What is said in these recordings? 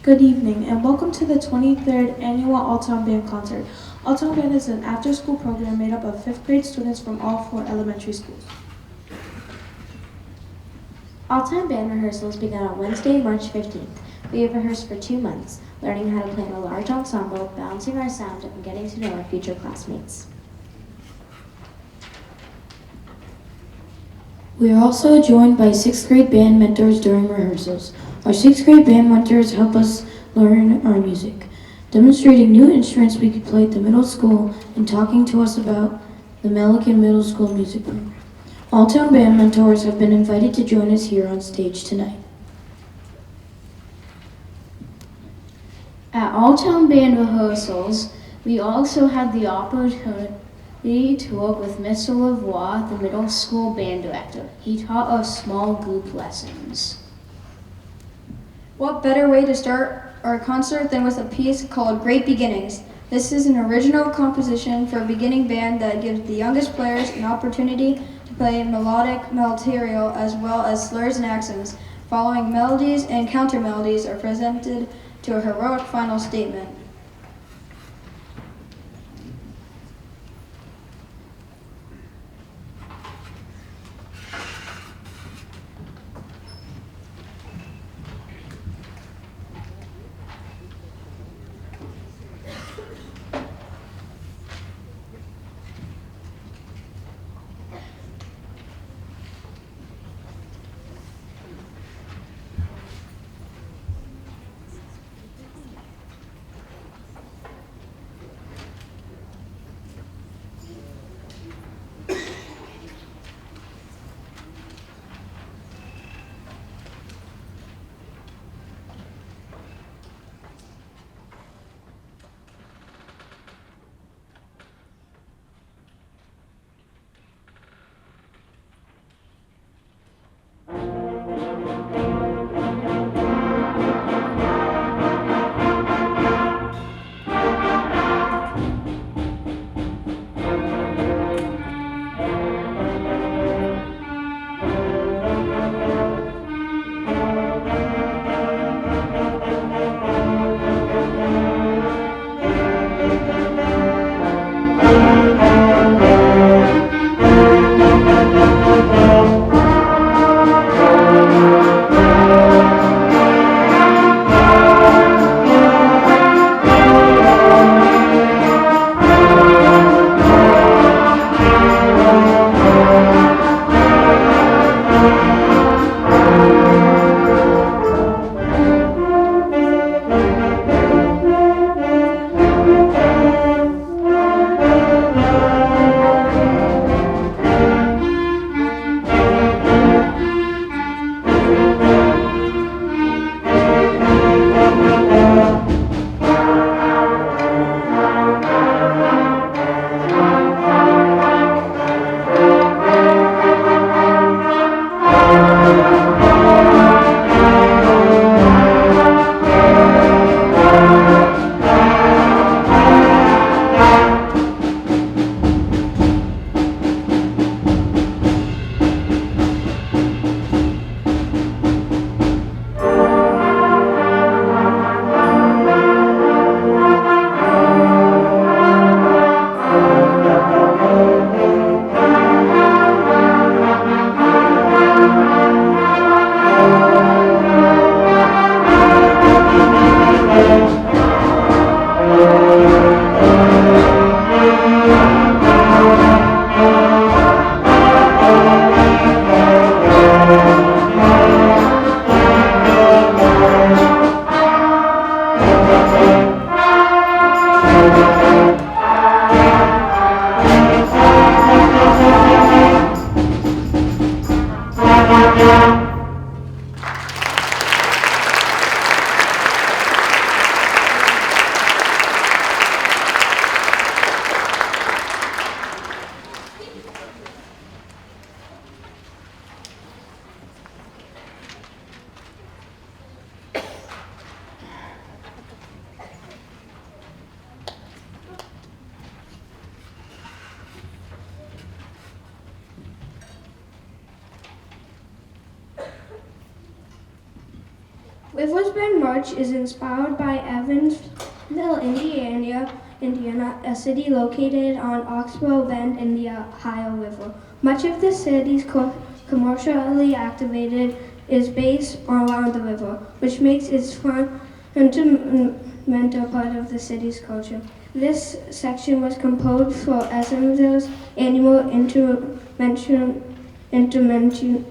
Good evening and welcome to the 23rd Annual All-Town Band Concert. All-Town Band is an after-school program made up of 5th grade students from all 4 elementary schools. All-Time Band rehearsals began on Wednesday, March 15th. We have rehearsed for 2 months, learning how to play in a large ensemble, balancing our sound, and getting to know our future classmates. We are also joined by 6th grade band mentors during rehearsals. Our 6th grade band mentors help us learn our music, demonstrating new instruments we could play at the middle school and talking to us about the Milliken Middle School music program. All-Town Band mentors have been invited to join us here on stage tonight. At All-Town Band rehearsals, we also had the opportunity to work with Mr. Lavoie, the middle school band director. He taught us small group lessons. What better way to start our concert than with a piece called Great Beginnings? This is an original composition for a beginning band that gives the youngest players an opportunity to play melodic material as well as slurs and accents. Following melodies and counter melodies are presented to a heroic final statement. Wiffles Band March is inspired by Evansville, Indiana, a city located on Oxbow Bend in the Ohio River. Much of the city's commercially activated is based around the river, which makes its fundamental part of the city's culture. This section was composed for Evansville's annual instrumental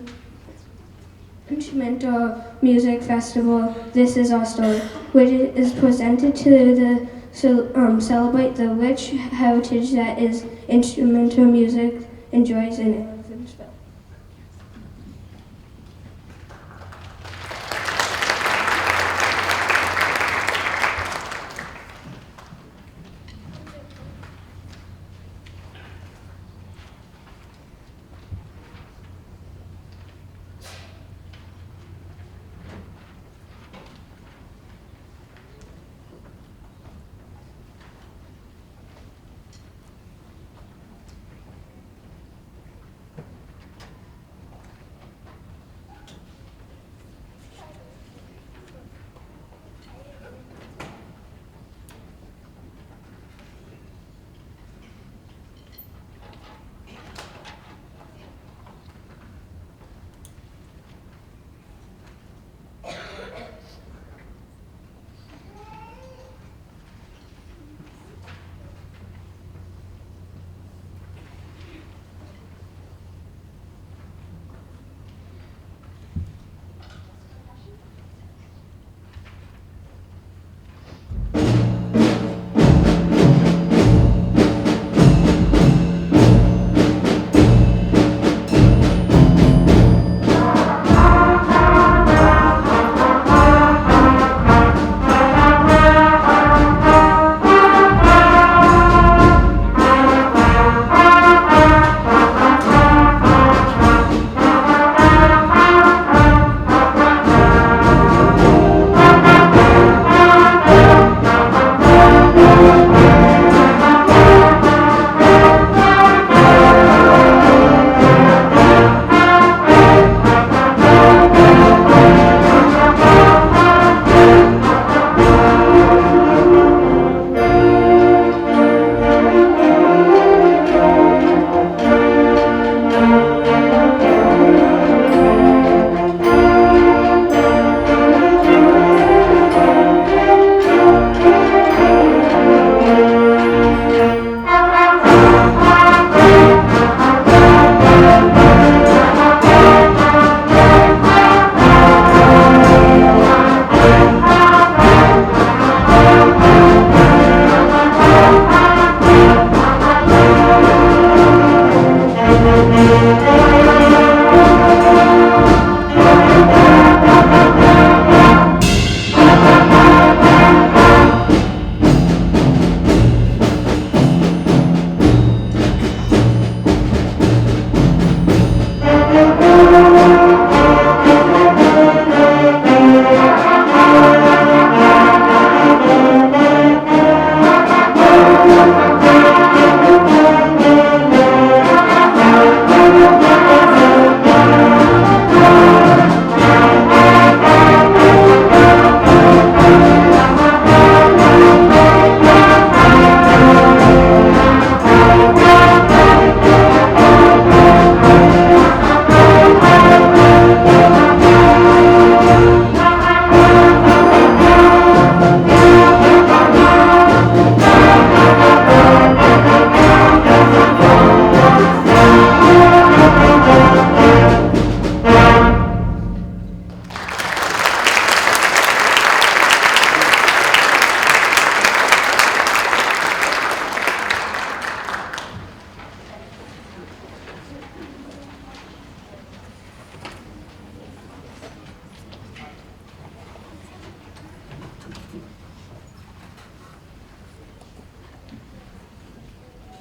music festival, This Is Our Story, which is presented to celebrate the rich heritage that is instrumental music enjoys in Evansville.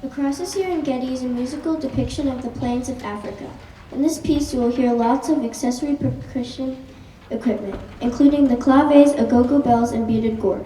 Across the Serengeti is a musical depiction of the plains of Africa. In this piece, you will hear lots of accessory percussion equipment, including the claves, agogo bells, and beaded gourd.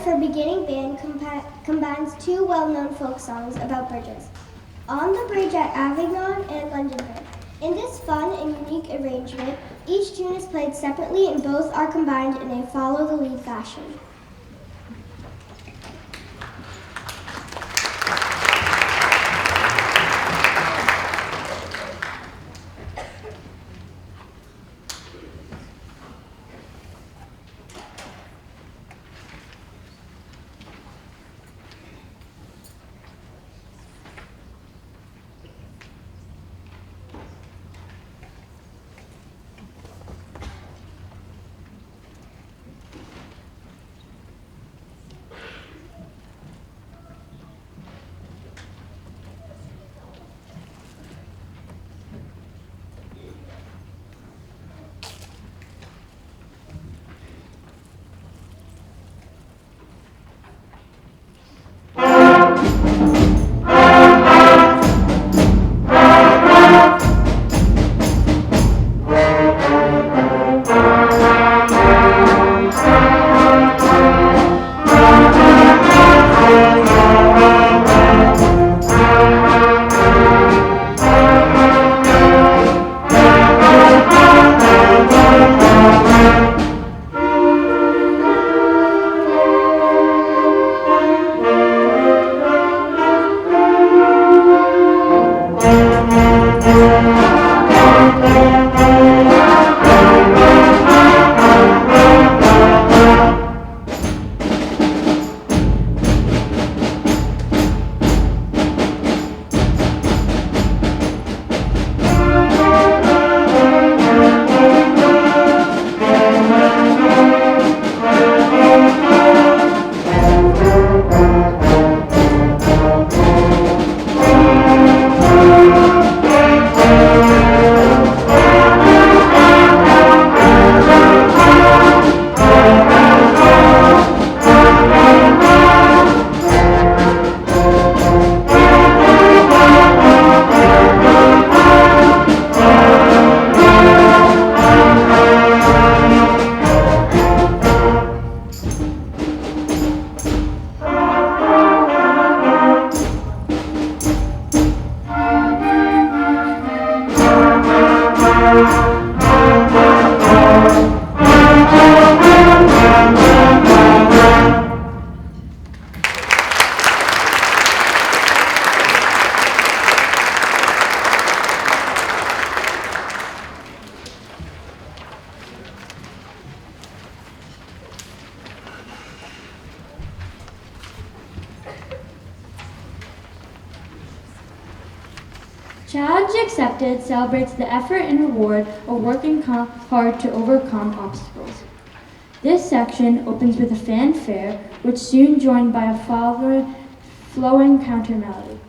for beginning band combines two well-known folk songs about bridges, On the Bridge at Avignon and London Bridge. In this fun and unique arrangement, each tune is played separately and both are combined in a follow-the-lead fashion. Challenge Accepted celebrates the effort and reward of working hard to overcome obstacles. This section opens with a fanfare, which soon joined by a flowing counter melody.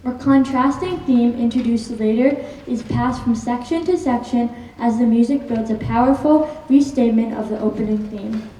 A contrasting theme introduced later is passed from section to section as the music builds a powerful restatement of the opening theme.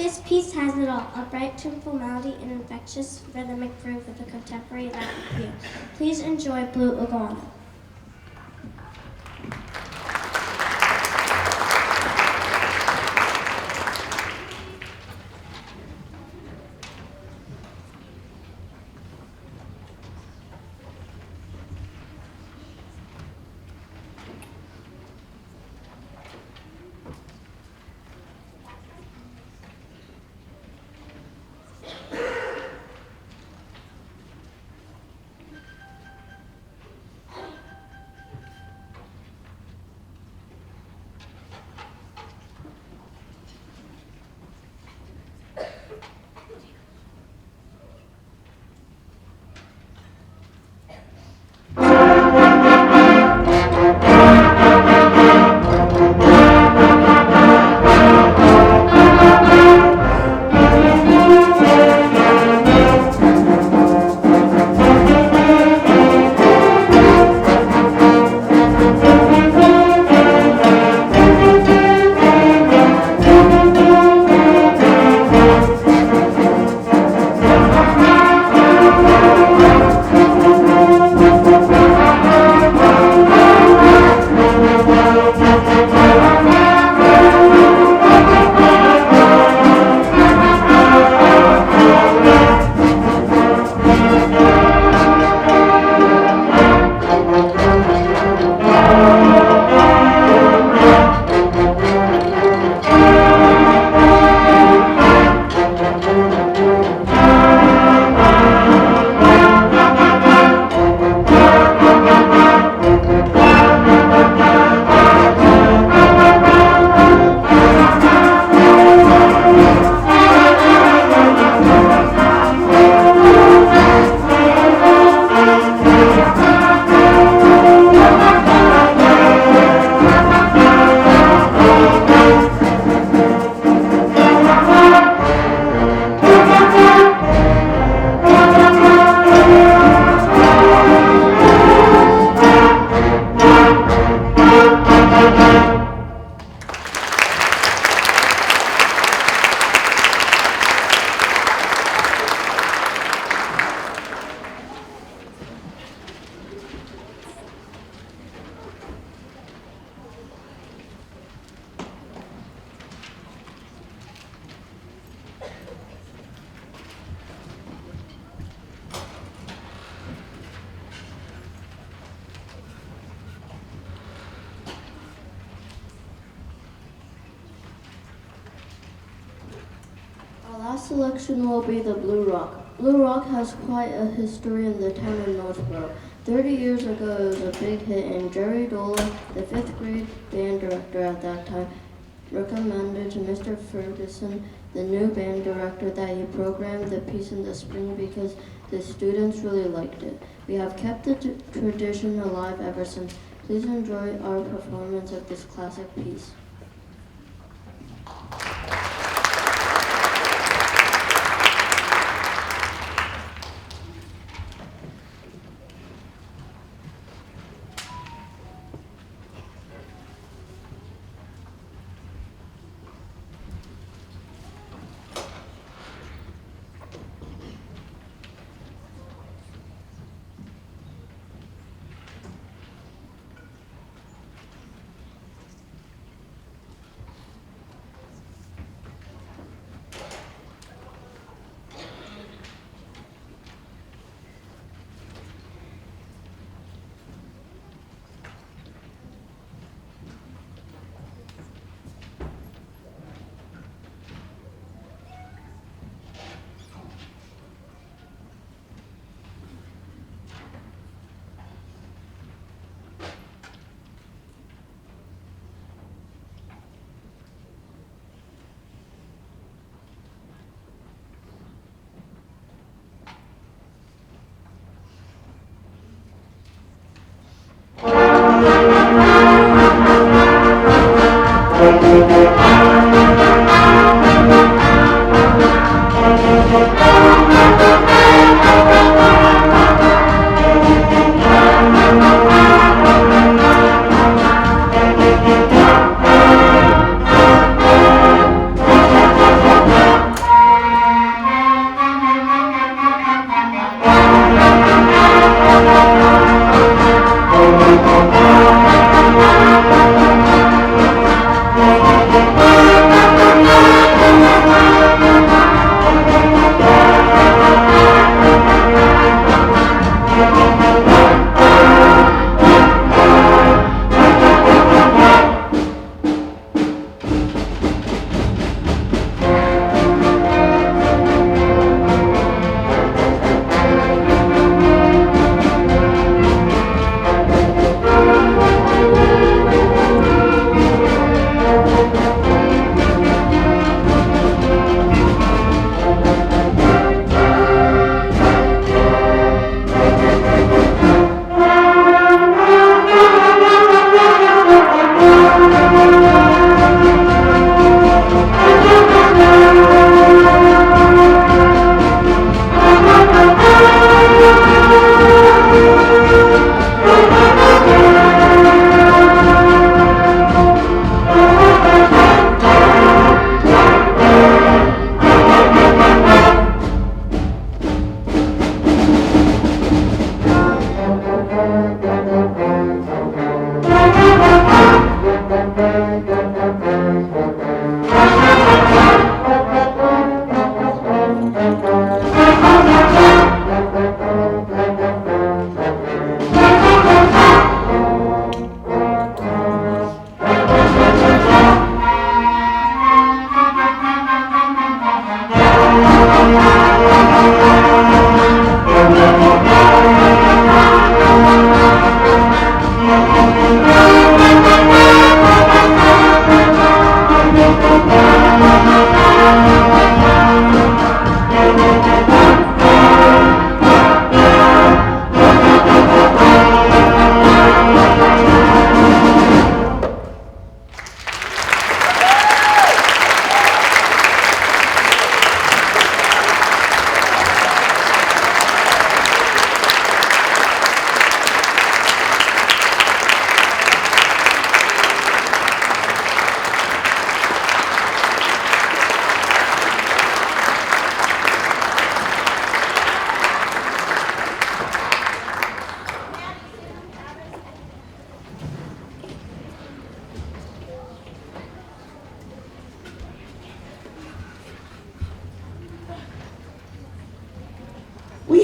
This piece has it all, a bright, tuneful melody, an infectious rhythmic groove with a contemporary Latin feel. Please enjoy Blue Iguana. Our last selection will be the Blue Rock. Blue Rock has quite a history in the town of Northborough. 30 years ago, it was a big hit, and Jerry Dolan, the 5th grade band director at that time, recommended to Mr. Ferguson, the new band director, that he program the piece in the spring because the students really liked it. We have kept the tradition alive ever since. Please enjoy our performance of this classic piece.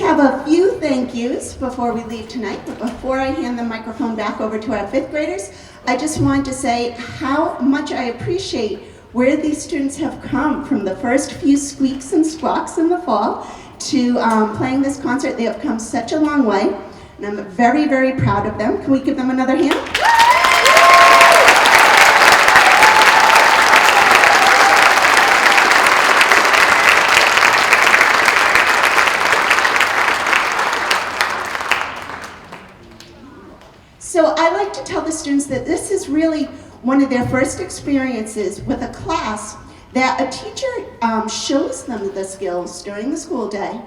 have a few thank yous before we leave tonight, but before I hand the microphone back over to our fifth graders, I just wanted to say how much I appreciate where these students have come from the first few squeaks and squawks in the fall to playing this concert. They have come such a long way, and I'm very, very proud of them. Can we give them another hand? So I like to tell the students that this is really one of their first experiences with a class that a teacher shows them the skills during the school day,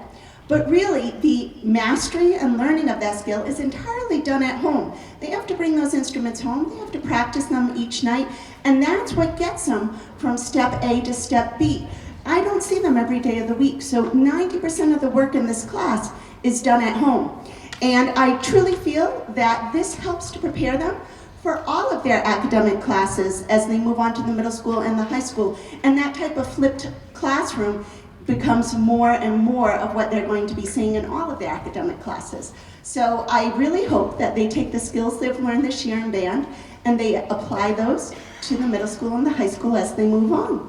but really the mastery and learning of that skill is entirely done at home. They have to bring those instruments home, they have to practice them each night, and that's what gets them from step A to step B. I don't see them every day of the week, so 90% of the work in this class is done at home. And I truly feel that this helps to prepare them for all of their academic classes as they move on to the middle school and the high school. And that type of flipped classroom becomes more and more of what they're going to be seeing in all of their academic classes. So I really hope that they take the skills they've learned this year in band and they apply those to the middle school and the high school as they move on.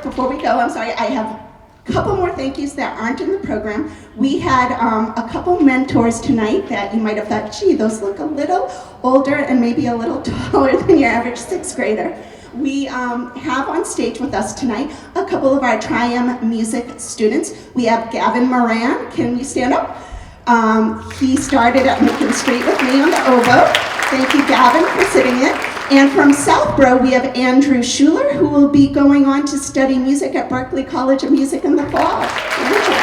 Before we go, I'm sorry, I have a couple more thank yous that aren't in the program. We had a couple mentors tonight that you might have thought, gee, those look a little older and maybe a little taller than your average sixth grader. We have on stage with us tonight a couple of our Trium music students. We have Gavin Moran. Can you stand up? He started at Macon Street with me on the oboe. Thank you, Gavin, for sitting in. And from Southborough, we have Andrew Schuler, who will be going on to study music at Berklee College of Music in the fall. Andrew.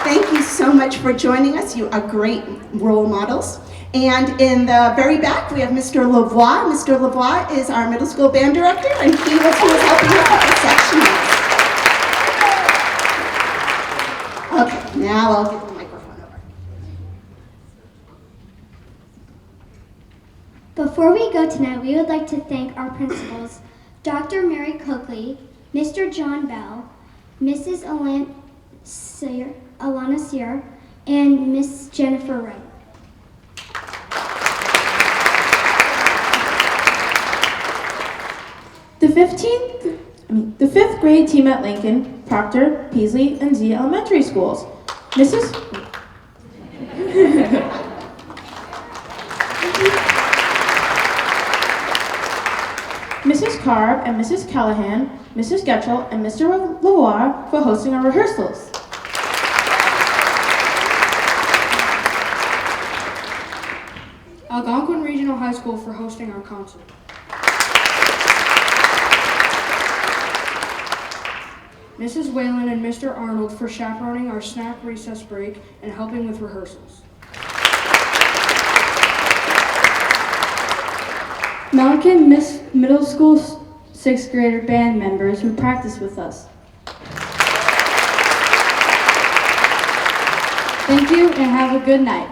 Thank you so much for joining us. You are great role models. And in the very back, we have Mr. Lavoie. Mr. Lavoie is our middle school band director, and he was who was helping us with the section notes. Okay, now I'll give the microphone over. Before we go tonight, we would like to thank our principals, Dr. Mary Coakley, Mr. John Bell, Mrs. Alana Sear, and Miss Jennifer Wright. The fifth grade team at Lincoln, Proctor, Peasley, and Z elementary schools. Mrs. Carr and Mrs. Callahan, Mrs. Getchell, and Mr. Lavoie for hosting our rehearsals. Algonquin Regional High School for hosting our concert. Mrs. Whalen and Mr. Arnold for chaperoning our snack recess break and helping with rehearsals. Melican Middle School 6th grader band members who practice with us. Thank you and have a good night.